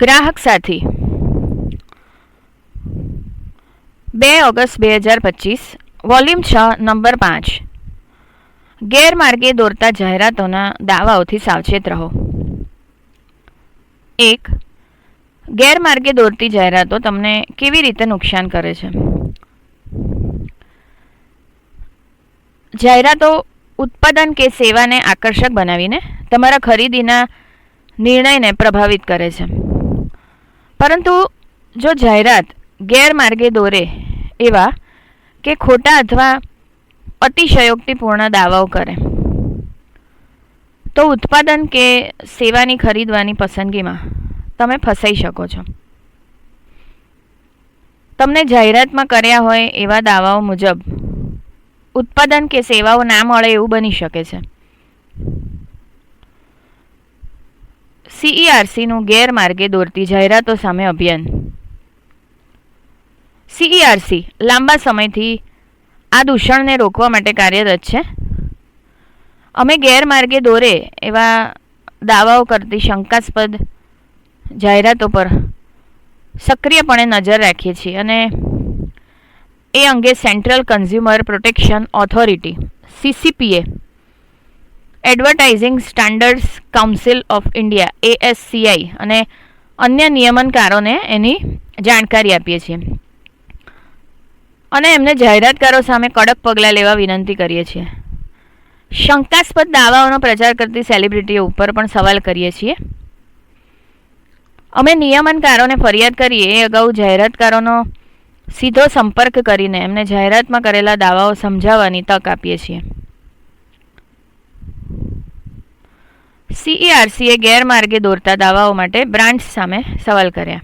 ગ્રાહક સાથી 2 August 2025 volume 6 number 5 ગેરમાર્ગે દોરતા જાહેરાતોના દાવાઓથી સાવચેત રહો. 1. ગેરમાર્ગે દોરતી જાહેરાતો તમને કેવી રીતે નુકસાન કરે છે? જાહેરાતો ઉત્પાદન કે સેવાને આકર્ષક બનાવીને તમારા ખરીદીના નિર્ણયને પ્રભાવિત કરે છે. પરંતુ જો જાહેરાત ગેરમાર્ગે દોરે એવા કે ખોટા અથવા અતિશયોક્તિપૂર્ણ દાવાઓ કરે તો ઉત્પાદન કે સેવાની ખરીદવાની પસંદગીમાં તમે ફસાઈ શકો છો. તમને જાહેરાતમાં કર્યા હોય એવા દાવાઓ મુજબ ઉત્પાદન કે સેવાઓ ના મળે એવું બની શકે છે. CERCનું ગેરમાર્ગે દોરતી જાહેરાતો સામે અભિયાન. CERC લાંબા સમયથી આ દૂષણને રોકવા માટે કાર્યરત છે. અમે ગેરમાર્ગે દોરે એવા દાવાઓ કરતી શંકાસ્પદ જાહેરાતો પર સક્રિયપણે નજર રાખીએ છીએ અને એ અંગે central consumer protection authority CCPA, advertising standards council of India ASCI અને અન્ય નિયમનકારોને એની જાણકારી આપીએ છીએ અને એમને જાહેરાતકારો સામે કડક પગલાં લેવા વિનંતી કરીએ છીએ. શંકાસ્પદ દાવાઓનો પ્રચાર કરતી સેલિબ્રિટીઓ ઉપર પણ સવાલ કરીએ છીએ. અમે નિયમનકારોને ફરિયાદ કરીએ એ અગાઉ જાહેરાતકારોનો સીધો સંપર્ક કરીને એમને જાહેરાતમાં કરેલા દાવાઓ સમજાવવાની તક આપીએ છીએ. CERCએ ગેરમાર્ગે દોરતા દાવાઓ માટે બ્રાન્ડ્સ સામે સવાલ કર્યા.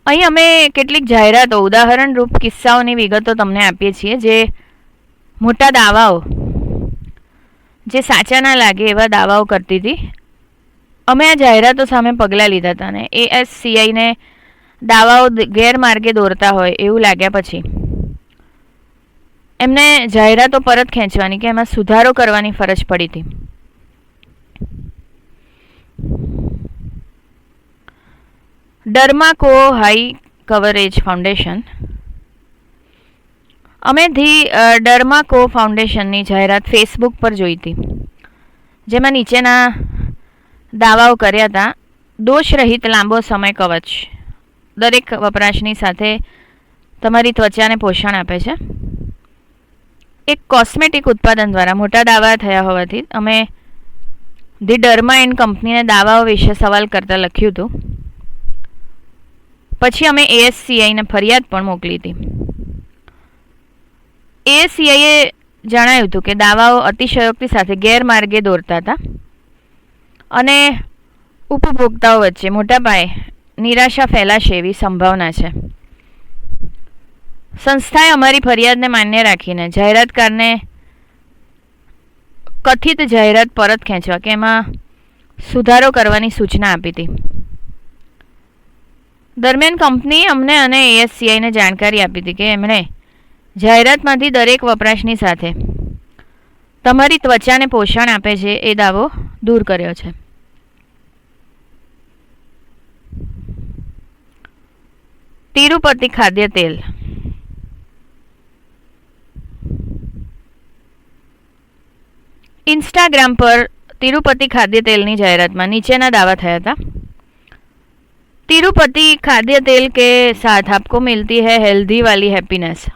અહીં અમે કેટલીક જાહેરાતો ઉદાહરણરૂપ કિસ્સાઓની વિગતો તમને આપીએ છીએ જે મોટા દાવાઓ જે સાચા ના લાગે એવા દાવાઓ કરતી હતી. અમે આ જાહેરાતો સામે પગલાં લીધા હતા અને ASCIને દાવાઓ ગેરમાર્ગે દોરતા હોય એવું લાગ્યા પછી એમને જાહેરાતો પરત ખેંચવાની કે એમાં સુધારો કરવાની ફરજ પડી હતી. ડર્માકો હાઈ કવરેજ ફાઉન્ડેશન. અમે ડર્માકો ફાઉન્ડેશનની જાહેરાત ફેસબુક પર જોઈ હતી જેમાં નીચેના દાવાઓ કર્યા હતા. દોષરહિત લાંબો સમય કવચ દરેક વપરાશની સાથે તમારી ત્વચાને પોષણ આપે છે. એક કોસ્મેટિક ઉત્પાદન દ્વારા મોટા દાવા થયા હોવાથી અમે ધી ડર્મા એન્ડ કંપનીને દાવાઓ વિશે સવાલ કરતાં લખ્યું હતું. પછી અમે ASCIને ફરિયાદ પણ મોકલી હતી. ASCIએ જણાવ્યું હતું કે દાવાઓ અતિશયોક્તિ સાથે ગેરમાર્ગે દોરતા હતા અને ઉપભોક્તાઓ વચ્ચે મોટા પાયે નિરાશા ફેલાશે એવી સંભાવના છે. સંસ્થાએ અમારી ફરિયાદને માન્ય રાખીને જાહેરાતકારને કથિત જાહેરાત પરત ખેંચવા કે એમાં સુધારો કરવાની સૂચના આપી હતી. દરમિયાન કંપનીએ અમને અને ASCIને જાણકારી આપી હતી કે એમણે જાહેરાતમાંથી દરેક વપરાશની સાથે તમારી ત્વચાને પોષણ આપે છે એ દાવો દૂર કર્યો છે. તિરુપતિ ખાદ્ય તેલ. इंस्टाग्राम पर तिरुपति खाद्य तेल की जाहिरात में नीचेना दावा थया था. तिरुपति खाद्य तेल के साथ आपको मिलती है हेल्दी वाली हैप्पीनेस.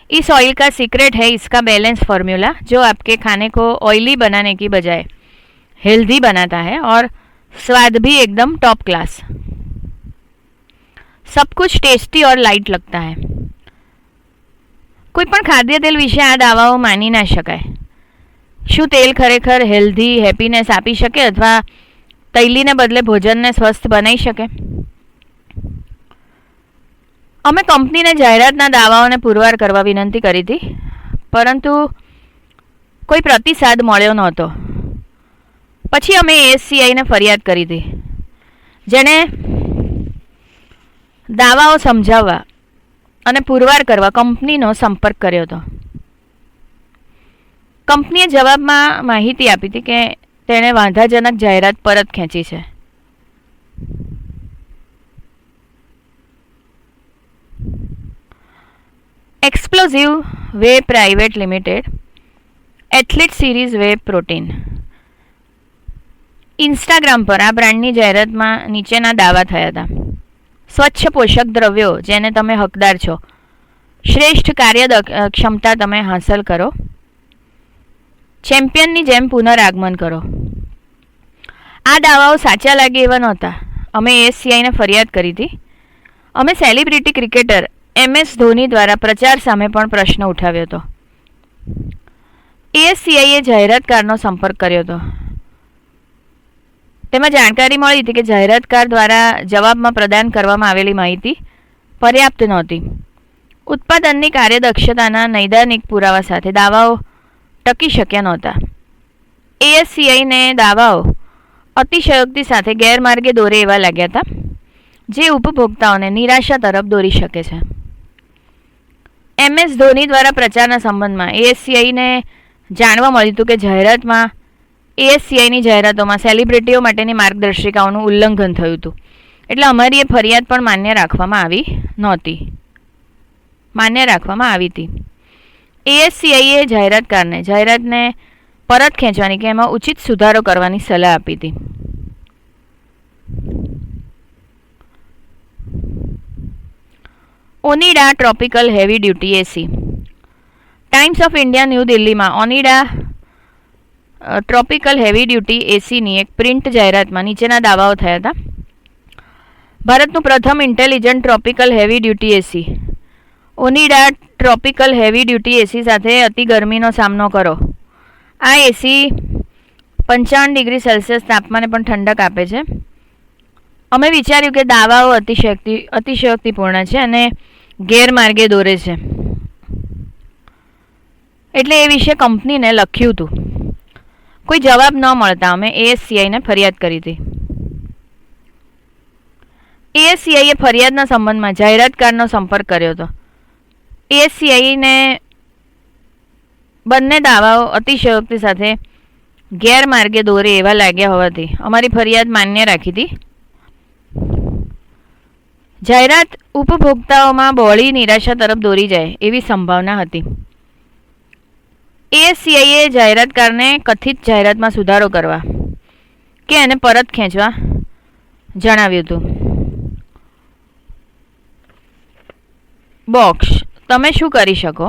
इस ऑयल का सीक्रेट है इसका बैलेंस फॉर्मूला जो आपके खाने को ऑयली बनाने की बजाय हेल्दी बनाता है और स्वाद भी एकदम टॉप क्लास. सब कुछ टेस्टी और लाइट लगता है. કોઈ પણ ખાદ્ય તેલ વિશે આ દાવાઓ માની ના શકાય. શું તેલ ખરેખર હેલ્ધી હેપીનેસ આપી શકે અથવા તૈલીને બદલે ભોજનને સ્વસ્થ બનાવી શકે? અમે કંપનીને જાહેરાતના દાવાઓને પુરવાર કરવા વિનંતી કરી હતી પરંતુ કોઈ પ્રતિસાદ મળ્યો નહોતો. પછી અમે ASCIને ફરિયાદ કરી હતી જેણે દાવાઓ સમજાવવા અને પુરવાર કરવા કંપનીનો સંપર્ક કર્યો હતો. કંપનીએ જવાબમાં માહિતી આપી હતી કે તેણે વાંધાજનક જાહેરાત પરત ખેંચી છે. Explosive way private limited athlete series way protein. Instagram પર આ બ્રાન્ડની જાહેરાતમાં નીચેના દાવા થયા હતા: સ્વચ્છ પોષક દ્રવ્યો જેને તમે હકદાર છો, શ્રેષ્ઠ કાર્યક્ષમતા તમે હાંસલ કરો, ચેમ્પિયનની જેમ પુનરાગમન કરો. આ દાવાઓ સાચા લાગે એવા નહોતા. અમે ASCIને ફરિયાદ કરી હતી. અમે સેલિબ્રિટી ક્રિકેટર MS ધોની દ્વારા પ્રચાર સામે પણ પ્રશ્ન ઉઠાવ્યો હતો. ASCIએ જાહેરાતકારનો સંપર્ક કર્યો હતો. તેમાં જાણકારી મળી હતી કે જાહેરાતકાર દ્વારા જવાબમાં પ્રદાન કરવામાં આવેલી માહિતી પર્યાપ્ત નહોતી. ઉત્પાદનની કાર્યદક્ષતાના નૈદાનિક પુરાવા સાથે દાવાઓ ટકી શક્યા નહોતા. ASCIને દાવાઓ અતિશયોક્તિ સાથે ગેરમાર્ગે દોરે એવા લાગ્યા હતા, જે ઉપભોક્તાઓને નિરાશા તરફ દોરી શકે છે. MS ધોની દ્વારા પ્રચારના સંબંધમાં ASCIને જાણવા મળ્યું હતું કે જાહેરાતમાં ASCIની જાહેરાતોમાં સેલિબ્રિટીઓ માટેની માર્ગદર્શિકાઓનું ઉલ્લંઘન થયું હતું. એટલે અમારી એ ફરિયાદ પણ માન્ય રાખવામાં આવી હતી. ASCIએ જાહેરાતકારને જાહેરાતને પરત ખેંચવાની કે એમાં ઉચિત સુધારો કરવાની સલાહ આપી હતી. Onida tropical heavy duty AC. Times of India new દિલ્હીમાં ઓનિડા ટ્રોપિકલ હેવી ડ્યુટી ACની એક પ્રિન્ટ જાહેરાતમાં નીચેના દાવાઓ થયા હતા: ભારતનું પ્રથમ intelligent tropical heavy duty AC. Onida tropical heavy duty AC સાથે અતિ ગરમીનો સામનો કરો. આ AC 55 ડિગ્રી સેલ્સિયસ તાપમાને પણ ઠંડક આપે છે. અમે વિચાર્યું કે દાવાઓ અતિશયોક્તિપૂર્ણ છે અને ગેરમાર્ગે દોરે છે, એટલે એ વિશે કંપનીને લખ્યું હતું. કોઈ જવાબ ન મળતા અમે ASCIને ફરિયાદ કરી હતી. ASCIએ ફરિયાદના સંબંધમાં જાહેરાતકારનો સંપર્ક કર્યો હતો. ASCIને બંને દાવાઓ અતિશયોક્તિ સાથે ગેરમાર્ગે દોરે એવા લાગ્યા હોવાથી અમારી ફરિયાદ માન્ય રાખી હતી. જાહેરાત ઉપભોક્તાઓમાં બહોળી નિરાશા તરફ દોરી જાય એવી સંભાવના હતી. ASCIએ જાહેરાતકારને કથિત જાહેરાતમાં સુધારો કરવા કે એને પરત ખેંચવા જણાવ્યું હતું. બોક્સ. તમે શું કરી શકો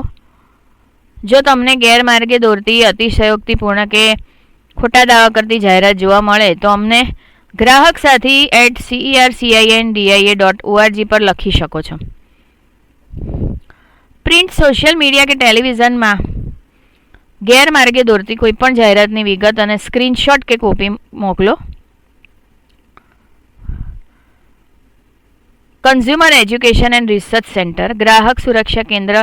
જો તમને ગેરમાર્ગે દોરતી અતિશયોક્તિપૂર્ણ કે ખોટા દાવા કરતી જાહેરાત જોવા મળે તો અમને ગ્રાહક સાથી @cercindia.org પર લખી શકો છો. પ્રિન્ટ, સોશિયલ મીડિયા કે ટેલિવિઝનમાં ગેરમાર્ગે દોરતી કોઈપણ જાહેરાતની વિગત અને સ્ક્રીનશોટ કે કોપી મોકલો. Consumer education and research centre, ગ્રાહક સુરક્ષા કેન્દ્ર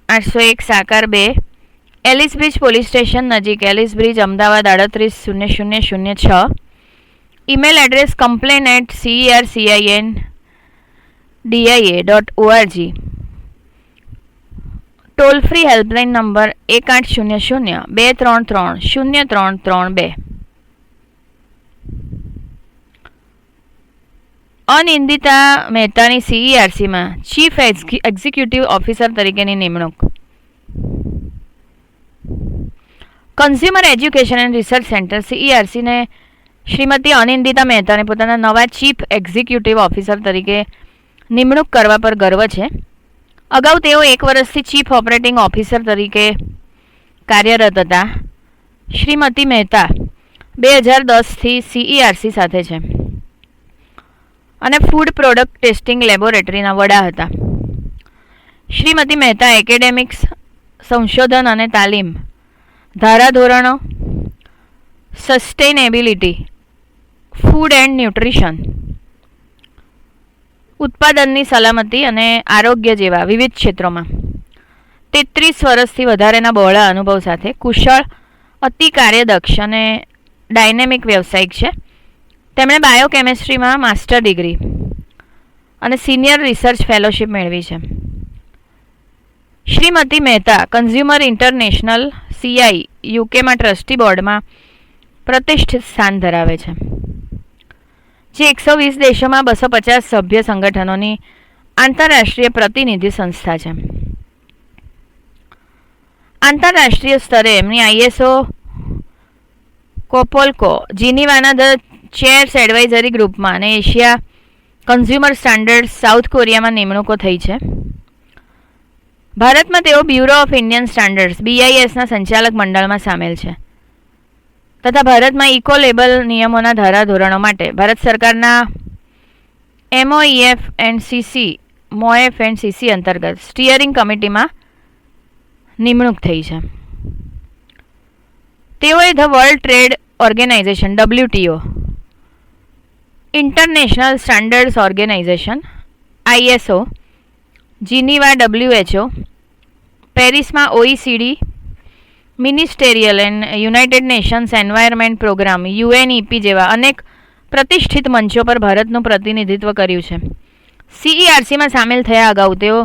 801 સાકાર 2, એલિસ બ્રિજ પોલીસ સ્ટેશન નજીક, Ellis Bridge, Ahmedabad 380006. Email address complain@cercindia.org. Toll free helpline number 1800-233-0332. Anindita મહેતાની CERCમાં ચીફ એક્ઝિક્યુટિવ ઓફિસર તરીકેની નિમણૂક. Consumer education and research centre CERCને શ્રીમતી અનિંદિતા મહેતાને પોતાના નવા ચીફ એક્ઝિક્યુટિવ ઓફિસર તરીકે નિમણૂક કરવા પર ગર્વ છે. અગાઉ તેઓ 1 વર્ષથી ચીફ ઓપરેટિંગ ઓફિસર તરીકે કાર્યરત હતા. શ્રીમતી મહેતા 2010થી CERC સાથે છે અને ફૂડ પ્રોડક્ટ ટેસ્ટિંગ લેબોરેટરીના વડા હતા. શ્રીમતી મહેતા એકેડેમિક્સ, સંશોધન અને તાલીમ, ધારાધોરણો, સસ્ટેનેબિલિટી, ફૂડ એન્ડ ન્યુટ્રિશન, ઉત્પાદનની સલામતી અને આરોગ્ય જેવા વિવિધ ક્ષેત્રોમાં 33 વર્ષથી વધારેના બહોળા અનુભવ સાથે કુશળ, અતિ કાર્યદક્ષ અને ડાયનેમિક વ્યવસાયિક છે. તેમણે બાયોકેમિસ્ટ્રીમાં માસ્ટર ડિગ્રી અને સિનિયર રિસર્ચ ફેલોશિપ મેળવી છે. Shrimati Mehta consumer international CI યુકેમાં ટ્રસ્ટી બોર્ડમાં પ્રતિષ્ઠિત સ્થાન ધરાવે છે, જે 120 દેશોમાં 250 સભ્ય સંગઠનોની આંતરરાષ્ટ્રીય પ્રતિનિધિ સંસ્થા છે. આંતરરાષ્ટ્રીય સ્તરે એમની ISO કોપોલ્કો જીનીવાના ધ ચેર્સ એડવાઇઝરી ગ્રુપમાં અને એશિયા કન્ઝ્યુમર સ્ટાન્ડર્ડ્સ સાઉથ કોરિયામાં નિમણૂકો થઈ છે. ભારતમાં તેઓ બ્યુરો ઓફ ઇન્ડિયન સ્ટાન્ડર્ડ્સ BISના સંચાલક મંડળમાં સામેલ છે તથા ભારતમાં ઇકો લેબલ નિયમોના ધારાધોરણો માટે ભારત સરકારના MOEF એન્ડ CC અંતર્ગત સ્ટીયરિંગ કમિટીમાં નિમણૂક થઈ છે. તેઓએ the world trade organisation WTO, international standards organisation ISO, Geneva WHO, પેરિસમાં OECD, ministerial and united nations environment programme UNEP જેવા અનેક પ્રતિષ્ઠિત મંચો પર ભારતનું પ્રતિનિધિત્વ કર્યું છે. CERCમાં સામેલ થયા અગાઉ તેઓ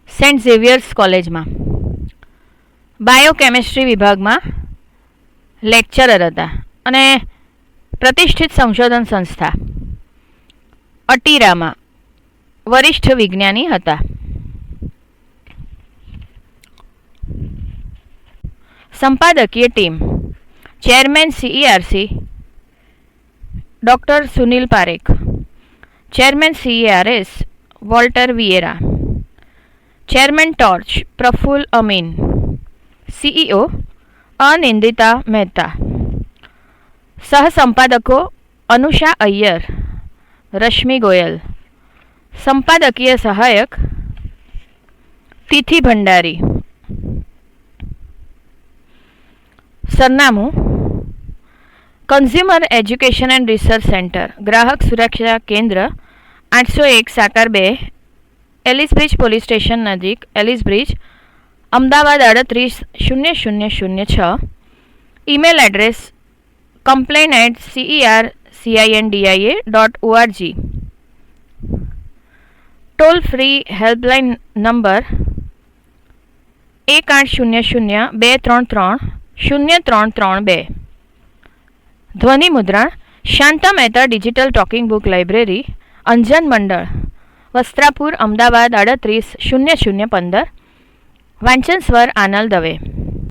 સેન્ટ ઝેવિયર્સ કોલેજમાં બાયોકેમિસ્ટ્રી વિભાગમાં લેક્ચરર હતા અને પ્રતિષ્ઠિત સંશોધન સંસ્થા અટીરામાં વરિષ્ઠ વિજ્ઞાની હતા. સંપાદકીય team: chairman CERC doctor Sunil Parekh, chairman CERS Walter Vieira, chairman Torch Praful Amin, CEO Anindita Mehta, સહસંપાદકો અનુષા અય્યર, રશ્મિ ગોયલ, સંપાદકીય સહાયક તિથિ ભંડારી. સરનામું: consumer education and research centre, ગ્રાહક સુરક્ષા કેન્દ્ર, 801 સાકાર 2, એલિસ બ્રિજ પોલીસ સ્ટેશન નજીક, Ellis Bridge, Ahmedabad 380006. Email address complain@cercindia.org. Toll free helpline number 1800-233-0332. ધ્વનિ મુદ્રણ: Shanta Mehta digital talking book library, Anjan Mandal, Vastrapur, Ahmedabad 380015. વાંચન સ્વર આનલ દવે.